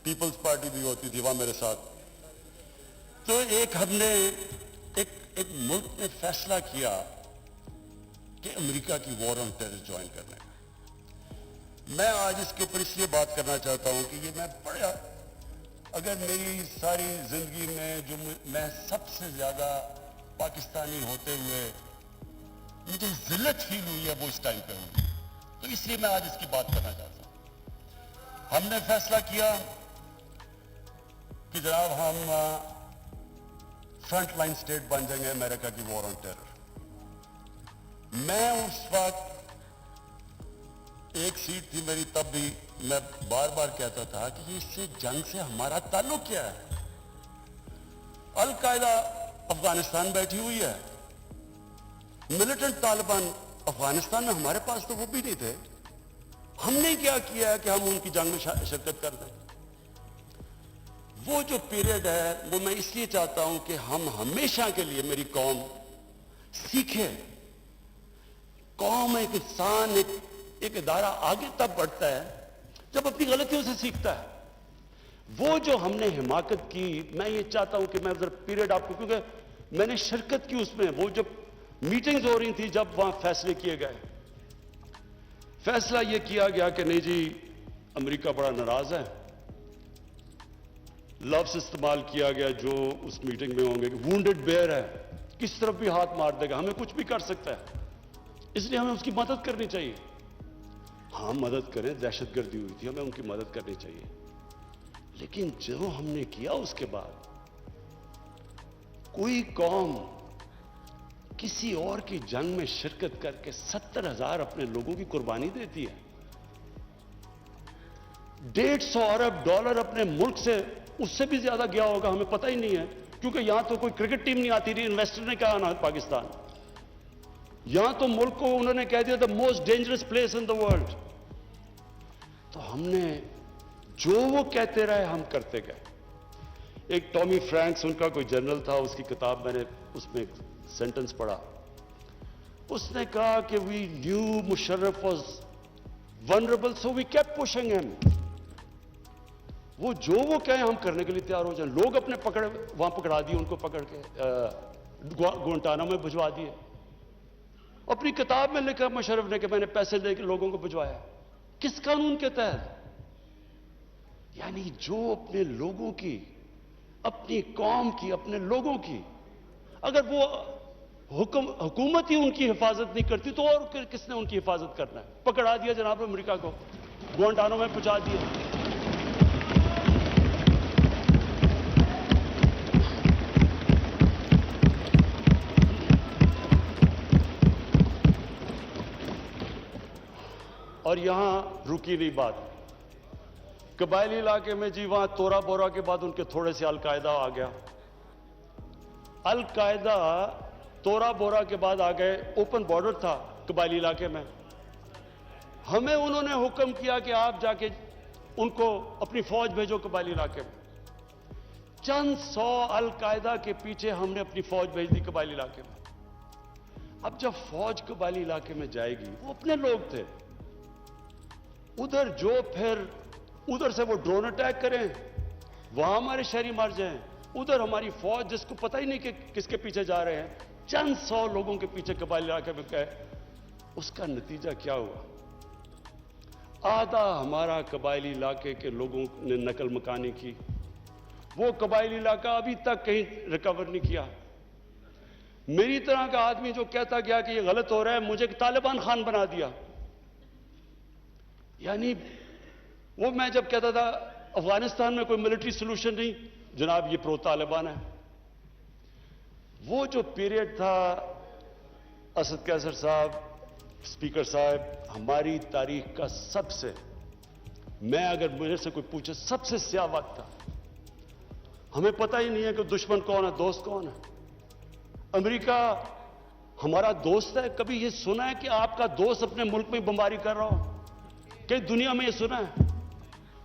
Peoples party भी होती थी वहां मेरे साथ। तो एक हमने एक मुल्क ने फैसला किया कि अमेरिका की वॉर ऑन टेरर ज्वाइन करने का। मैं आज इसके ऊपर इसलिए बात करना चाहता हूं कि ये मैं बड़ा, अगर मेरी सारी जिंदगी में जो मैं सबसे ज्यादा पाकिस्तानी होते हुए मुझे जिल्लत फील हुई है वो इस टाइम पे हुई, तो इसलिए मैं आज इसकी बात करना चाहता हूं। हमने फैसला किया कि जनाब हम फ्रंट लाइन स्टेट बन जाएंगे अमेरिका की वॉर ऑन टेरर। मैं उस वक्त, एक सीट थी मेरी तब भी, मैं बार बार कहता था कि इससे जंग से हमारा ताल्लुक क्या है। अल कायदा अफगानिस्तान बैठी हुई है, मिलिटेंट तालिबान अफगानिस्तान में, हमारे पास तो वो भी नहीं थे। हमने क्या किया है कि हम उनकी जंग में शिरकत कर दें। वो जो पीरियड है वो मैं इसलिए चाहता हूं कि हम हमेशा के लिए, मेरी कौम सीखे। कौम, एक इंसान, एक इदारा आगे तब बढ़ता है जब अपनी गलतियों से सीखता है। वो जो हमने हिमाकत की, मैं ये चाहता हूं कि मैं जरा पीरियड आपको, क्योंकि मैंने शिरकत की उसमें, वो जब मीटिंग्स हो रही थी, जब वहां फैसले किए गए, फैसला यह किया गया कि नहीं जी अमेरिका बड़ा नाराज है। लफ्ज इस्तेमाल किया गया जो उस मीटिंग में होंगे कि वुंडेड बेयर है, किस तरफ भी हाथ मार देगा, हमें कुछ भी कर सकता है, इसलिए हमें उसकी मदद करनी चाहिए। हाँ, मदद करें, दहशतगर्दी हुई थी, हमें उनकी मदद करनी चाहिए। लेकिन जो हमने किया उसके बाद, कोई कौम किसी और की जंग में शिरकत करके 70,000 अपने लोगों की कुर्बानी देती है, $150 अरब अपने मुल्क से, उससे भी ज्यादा गया होगा, हमें पता ही नहीं है, क्योंकि यहां तो कोई क्रिकेट टीम नहीं आती थी, इन्वेस्टर ने कहा ना पाकिस्तान, यहां तो मुल्क को उन्होंने कह दिया the most dangerous place in the world. तो हमने जो वो कहते रहे हम करते गए। एक टॉमी फ्रैंक्स, उनका कोई जनरल था, उसकी किताब मैंने उसमें एक सेंटेंस पढ़ा, उसने कहा कि we knew Musharraf was vulnerable so we kept pushing him. वो जो वो कहे हम करने के लिए तैयार हो जाए। लोग अपने वहां पकड़ा दिए, उनको पकड़ के गुआंटानामो में भिजवा दिए। अपनी किताब में लिखा मुशर्रफ ने कि मैंने पैसे देकर लोगों को भिजवाया। किस कानून के तहत? यानी जो अपने लोगों की, अपनी कौम की, अपने लोगों की, अगर वो हुकूमत ही उनकी हिफाजत नहीं करती तो और किसने उनकी हिफाजत करना है? पकड़ा दिया जनाब अमेरिका को, गुआंटानामो में पहुंचा दिया। और यहां रुकी नहीं बात। कबायली इलाके में जी, वहां तोरा बोरा के बाद उनके थोड़े से अलकायदा आ गया। अलकायदा तोरा बोरा के बाद आ गए, ओपन बॉर्डर था कबायली इलाके में। हमें उन्होंने हुक्म किया कि आप जाके उनको अपनी फौज भेजो कबायली इलाके में। चंद 100 अलकायदा के पीछे हमने अपनी फौज भेज दी कबायली इलाके में। अब जब फौज कबायली इलाके में जाएगी, वो अपने लोग थे उधर, जो फिर उधर से वो ड्रोन अटैक करें, वहां हमारे शहरी मर जाएं, उधर हमारी फौज जिसको पता ही नहीं कि किसके पीछे जा रहे हैं, चंद 100 लोगों के पीछे कबायली इलाके में गए। उसका नतीजा क्या हुआ? आधा हमारा कबायली इलाके के लोगों ने नकल मकानी की। वो कबायली इलाका अभी तक कहीं रिकवर नहीं किया। मेरी तरह का आदमी जो कहता गया कि ये गलत हो रहा है, मुझे तालिबान खान बना दिया। यानी वो मैं जब कहता था अफगानिस्तान में कोई मिलिट्री सोल्यूशन नहीं, जनाब ये प्रो तालिबान है। वो जो पीरियड था, असद कैसर साहब, स्पीकर साहब, हमारी तारीख का सबसे, मैं अगर मेरे से कोई पूछे, सबसे स्याह वक्त था। हमें पता ही नहीं है कि दुश्मन कौन है, दोस्त कौन है। अमेरिका हमारा दोस्त है? कभी ये सुना है कि आपका दोस्त अपने मुल्क में बमबारी कर रहा हो? कई दुनिया में ये सुना है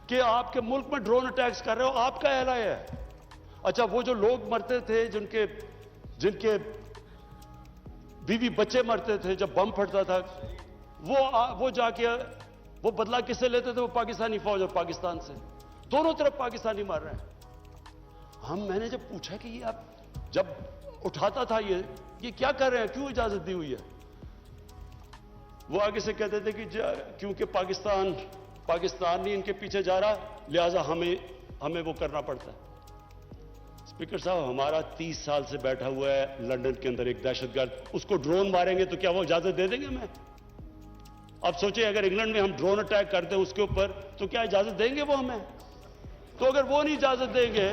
कि आपके मुल्क में ड्रोन अटैक्स कर रहे हो? आपका एलाय है। अच्छा, वो जो लोग मरते थे, जिनके बीवी बच्चे मरते थे जब बम फटता था, वो जाके वो बदला किससे लेते थे? वो पाकिस्तानी फौज और पाकिस्तान से। दोनों तरफ पाकिस्तानी मार रहे हैं। मैंने जब पूछा कि ये आप जब उठाता था ये क्या कर रहे हैं, क्यों इजाजत दी हुई है, वो आगे से कहते थे कि क्योंकि पाकिस्तान नहीं इनके पीछे जा रहा, लिहाजा हमें वो करना पड़ता है। स्पीकर साहब, हमारा 30 साल से बैठा हुआ है लंदन के अंदर एक दहशतगर्द, उसको ड्रोन मारेंगे तो क्या वो इजाजत दे देंगे हमें? अब सोचिए, अगर इंग्लैंड में हम ड्रोन अटैक कर दें उसके ऊपर, तो क्या इजाजत देंगे वो हमें? तो अगर वो नहीं इजाजत देंगे,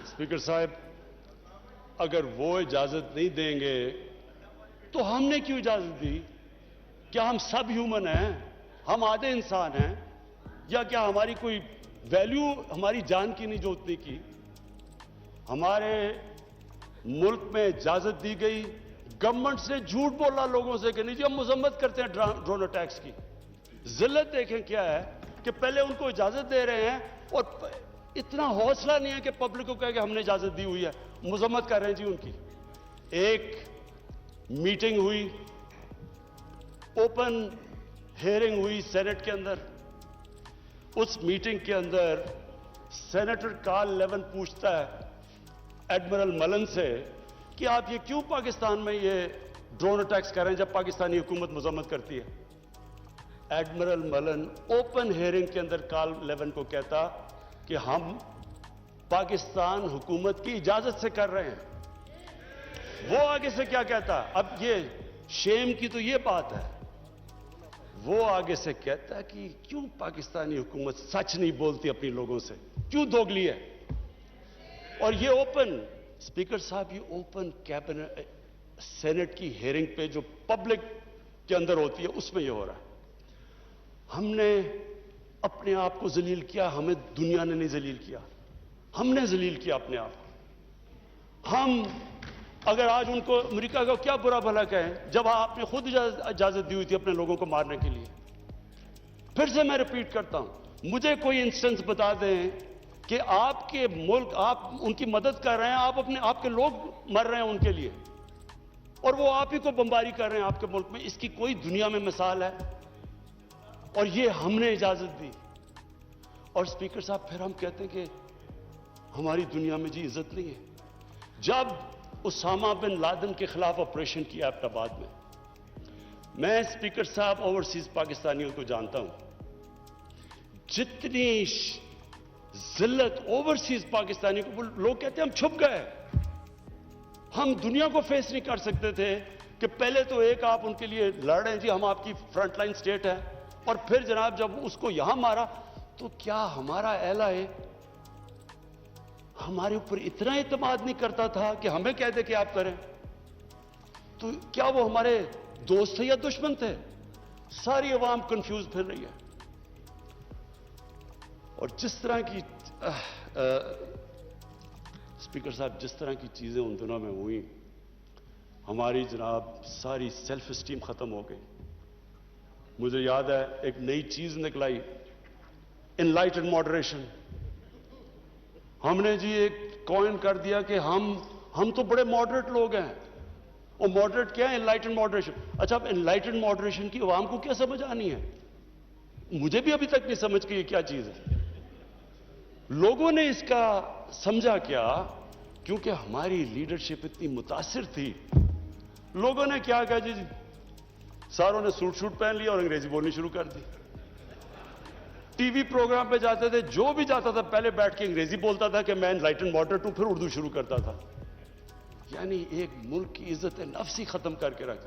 स्पीकर साहब, अगर वो इजाजत नहीं देंगे तो हमने क्यों इजाजत दी? क्या हम सब ह्यूमन हैं? हम आधे इंसान हैं? या क्या हमारी कोई वैल्यू हमारी जान की नहीं जो उतनी की? हमारे मुल्क में इजाजत दी गई, गवर्नमेंट से झूठ बोला लोगों से कि नहीं जी हम मजम्मत करते हैं ड्रोन अटैक्स की। जिल्लत देखें क्या है कि पहले उनको इजाजत दे रहे हैं और इतना हौसला नहीं है कि पब्लिक को कहे कि हमने इजाजत दी हुई है, मजम्मत कर रहे हैं जी उनकी। एक मीटिंग हुई, ओपन हियरिंग हुई सेनेट के अंदर। उस मीटिंग के अंदर सेनेटर कार्ल लेवन पूछता है एडमिरल मलन से कि आप ये क्यों पाकिस्तान में ये ड्रोन अटैक्स कर रहे हैं जब पाकिस्तानी हुकूमत मजम्मत करती है। एडमिरल मलन ओपन हियरिंग के अंदर कार्ल लेवन को कहता कि हम पाकिस्तान हुकूमत की इजाजत से कर रहे हैं। वो आगे से क्या कहता? अब ये शेम की तो ये बात है, वो आगे से कहता कि क्यों पाकिस्तानी हुकूमत सच नहीं बोलती अपने लोगों से, क्यों दोगली है? और ये ओपन, स्पीकर साहब, ये ओपन कैबिनेट सेनेट की हियरिंग पे जो पब्लिक के अंदर होती है उसमें ये हो रहा है। हमने अपने आप को जलील किया, हमें दुनिया ने नहीं जलील किया, हमने जलील किया अपने आप को। हम अगर आज उनको अमेरिका का क्या बुरा भला कहें जब आपने खुद इजाजत दी हुई थी अपने लोगों को मारने के लिए। फिर से मैं रिपीट करता हूं, मुझे कोई इंस्टेंस बता दें कि आपके मुल्क, आप उनकी मदद कर रहे हैं, आपके लोग मर रहे हैं उनके लिए और वो आप ही को बमबारी कर रहे हैं आपके मुल्क में। इसकी कोई दुनिया में मिसाल है? और ये हमने इजाजत दी। और स्पीकर साहब, फिर हम कहते हैं कि हमारी दुनिया में जी इज्जत नहीं है। जब उसामा बिन लादेन के खिलाफ ऑपरेशन किया एबटाबाद में, मैं स्पीकर साहब ओवरसीज पाकिस्तानियों को जानता हूं, जितनी जिल्लत ओवरसीज पाकिस्तानियों को, लोग कहते हैं हम छुप गए, हम दुनिया को फेस नहीं कर सकते थे कि पहले तो एक आप उनके लिए लड़ रहे हैं जी हम आपकी फ्रंटलाइन स्टेट है, और फिर जनाब जब उसको यहां मारा तो क्या हमारा एलाए हमारे ऊपर इतना इत्मीनान नहीं करता था कि हमें कह दे कि आप करें? तो क्या वो हमारे दोस्त थे या दुश्मन थे? सारी अवाम कंफ्यूज फिर रही है। और जिस तरह की स्पीकर साहब, जिस तरह की चीजें उन दिनों में हुई, हमारी जनाब सारी सेल्फ एस्टीम खत्म हो गई। मुझे याद है एक नई चीज निकलाई, एनलाइटेड मॉडरेशन। हमने जी एक कॉइन कर दिया कि हम तो बड़े मॉडरेट लोग हैं। और मॉडरेट क्या है? एनलाइटेड मॉडरेशन। अच्छा, अब एनलाइटेड मॉडरेशन की अवाम को क्या समझ आनी है? मुझे भी अभी तक नहीं समझ कि ये क्या चीज है। लोगों ने इसका समझा क्या? क्योंकि हमारी लीडरशिप इतनी मुतासिर थी, लोगों ने क्या कहा जी, सारों ने सूट पहन लिया और अंग्रेजी बोलनी शुरू कर दी। टीवी प्रोग्राम पे जाते थे, जो भी जाता था पहले बैठ के अंग्रेजी बोलता था कि मैं एनलाइटेड मॉडरेट हूं, फिर उर्दू शुरू करता था। यानी एक मुल्क की इज्जत नफ्स ही खत्म करके रख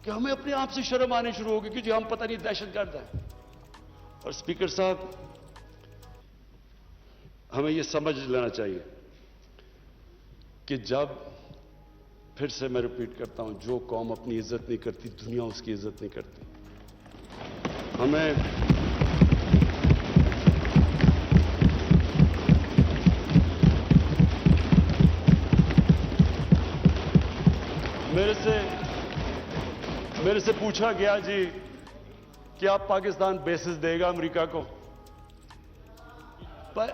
कि हमें अपने आप से शर्म आनी शुरू होगी कि जी हम पता नहीं दहशतगर्द हैं। और स्पीकर साहब, हमें यह समझ लेना चाहिए कि जब, फिर से मैं रिपीट करता हूं, जो कौम अपनी इज्जत नहीं करती, दुनिया उसकी इज्जत नहीं करती। हमें मेरे से पूछा गया जी कि आप पाकिस्तान बेसिस देगा अमेरिका को, पर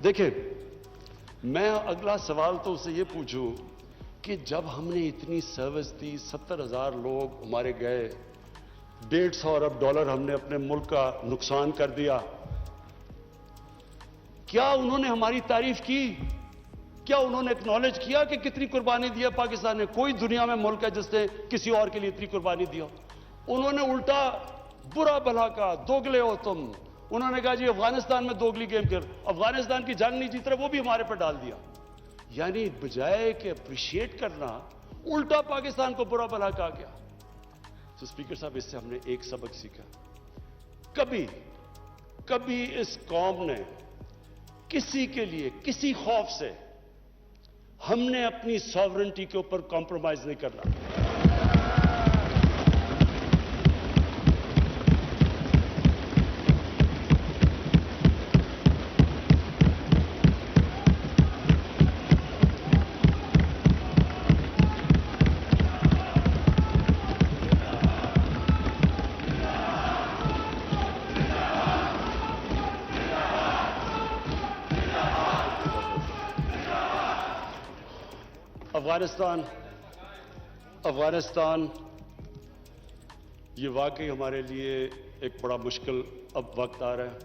देखिए, मैं अगला सवाल तो उससे ये पूछूं कि जब हमने इतनी सर्विस दी, 70,000 लोग हमारे गए, $150 अरब हमने अपने मुल्क का नुकसान कर दिया, क्या उन्होंने हमारी तारीफ की? क्या उन्होंने एक्नॉलेज किया कि कितनी कुर्बानी दी है पाकिस्तान ने? कोई दुनिया में मुल्क है जिसने किसी और के लिए इतनी कुर्बानी दी हो? उन्होंने उल्टा बुरा भला कहा, दोगले हो तुम। उन्होंने कहा जी अफगानिस्तान में दोगली गेम कर, अफगानिस्तान की जंग नहीं जीत रहे, वो भी हमारे पर डाल दिया। यानी बजाय कि अप्रिशिएट करना, उल्टा पाकिस्तान को बुरा भला कहा गया। तो स्पीकर साहब, इससे हमने एक सबक सीखा, कभी इस कौम ने किसी के लिए, किसी खौफ से हमने अपनी सॉवरेनिटी के ऊपर कॉम्प्रोमाइज नहीं करना। अफगानिस्तान ये वाकई हमारे लिए एक बड़ा मुश्किल अब वक्त आ रहा है।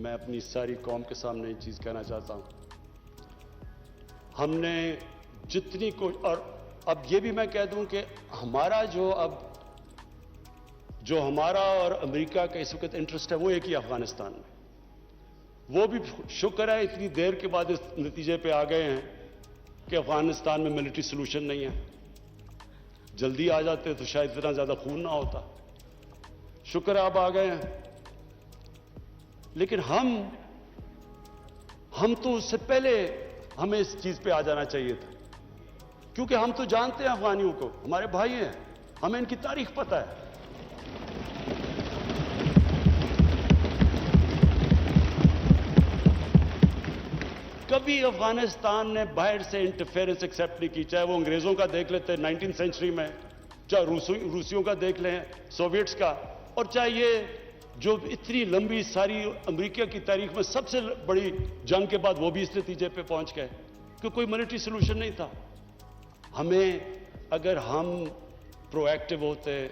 मैं अपनी सारी कौम के सामने एक चीज कहना चाहता हूं, हमने जितनी को, और अब ये भी मैं कह दूं कि हमारा जो हमारा और अमेरिका का इस वक्त इंटरेस्ट है वो एक ही अफगानिस्तान में। वो भी शुक्र है इतनी देर के बाद इस नतीजे पे आ गए हैं कि अफगानिस्तान में मिलिट्री सोल्यूशन नहीं है। जल्दी आ जाते तो शायद इतना ज्यादा खून ना होता। शुक्र है अब आ गए हैं, लेकिन हम तो उससे पहले हमें इस चीज पे आ जाना चाहिए था, क्योंकि हम तो जानते हैं अफगानियों को, हमारे भाई हैं, हमें इनकी तारीख पता है। कभी अफगानिस्तान ने बाहर से इंटरफेरेंस एक्सेप्ट नहीं की, चाहे वो अंग्रेजों का देख लेते 19th सेंचुरी में, चाहे रूसियों का देख लें, सोवियट्स का, और चाहे ये जो इतनी लंबी सारी अमेरिका की तारीख में सबसे बड़ी जंग के बाद वो भी इस नतीजे पे पहुंच गए कि कोई मिलिट्री सोल्यूशन नहीं था। हमें, अगर हम प्रोएक्टिव होते,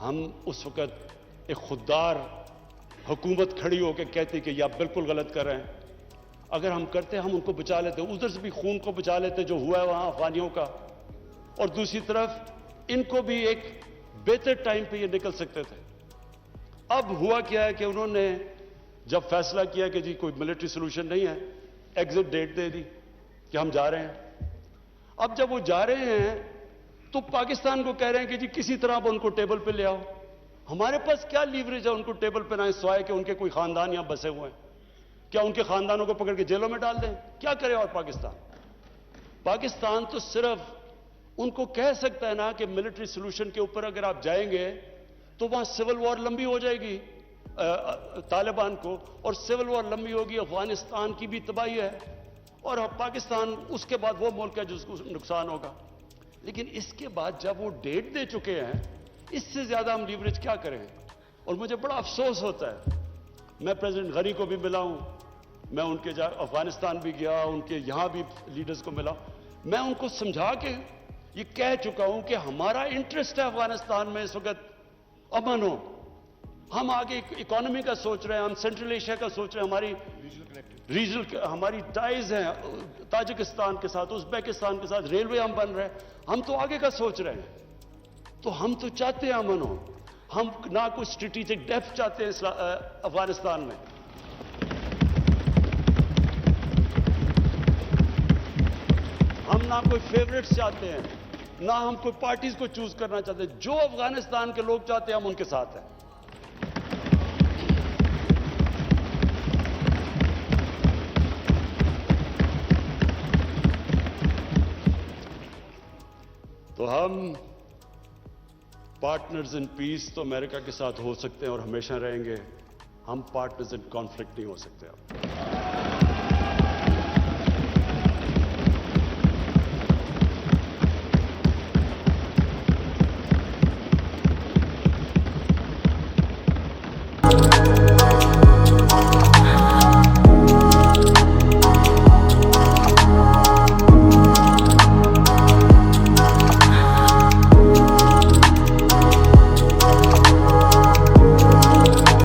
हम उस वक्त एक खुददार हुकूमत खड़ी होकर कहती कि आप बिल्कुल गलत कर रहे हैं, अगर हम करते, हम उनको बचा लेते, उधर से भी खून को बचा लेते जो हुआ है वहां अफगानियों का, और दूसरी तरफ इनको भी एक बेहतर टाइम पे ये निकल सकते थे। अब हुआ क्या है कि उन्होंने जब फैसला किया कि जी कोई मिलिट्री सोल्यूशन नहीं है, एग्जिट डेट दे दी कि हम जा रहे हैं। अब जब वो जा रहे हैं तो पाकिस्तान को कह रहे हैं कि जी किसी तरह आप उनको टेबल पे ले आओ। हमारे पास क्या लीवरेज है उनको टेबल पे ना, सिवाय कि उनके कोई खानदान यहां बसे हुए हैं? क्या उनके खानदानों को पकड़ के जेलों में डाल दें? क्या करे? और पाकिस्तान तो सिर्फ उनको कह सकता है ना कि मिलिट्री सोल्यूशन के ऊपर अगर आप जाएंगे तो वहां सिविल वॉर लंबी हो जाएगी तालिबान को, और सिविल वॉर लंबी होगी, अफगानिस्तान की भी तबाही है, और पाकिस्तान उसके बाद वो मुल्क है जिसको नुकसान होगा। लेकिन इसके बाद जब वो डेट दे चुके हैं, इससे ज्यादा हम लीवरेज क्या करें? और मुझे बड़ा अफसोस होता है, मैं प्रेसिडेंट गनी को भी मिला हूं, मैं उनके अफगानिस्तान भी गया, उनके यहां भी लीडर्स को मिला, मैं उनको समझा के ये कह चुका हूं कि हमारा इंटरेस्ट है अफगानिस्तान में इस वक्त अमन हो। हम आगे इकोनॉमी का सोच रहे हैं, हम सेंट्रल एशिया का सोच रहे हैं, हमारी रीजनल हमारी टाइज हैं ताजिकिस्तान के साथ, उज्बेकिस्तान के साथ, रेलवे हम बन रहे हैं, हम तो आगे का सोच रहे हैं। तो हम तो चाहते हैं अमन हो, हम ना कोई स्ट्रेटेजिक डेप्थ चाहते हैं अफगानिस्तान में। हम ना कोई फेवरेट्स चाहते हैं, ना हम कोई पार्टीज को चूज करना चाहते। जो अफगानिस्तान के लोग चाहते हैं हम उनके साथ हैं। तो हम पार्टनर्स इन पीस तो अमेरिका के साथ हो सकते हैं और हमेशा रहेंगे, हम पार्टनर्स इन कॉन्फ्लिक्ट नहीं हो सकते।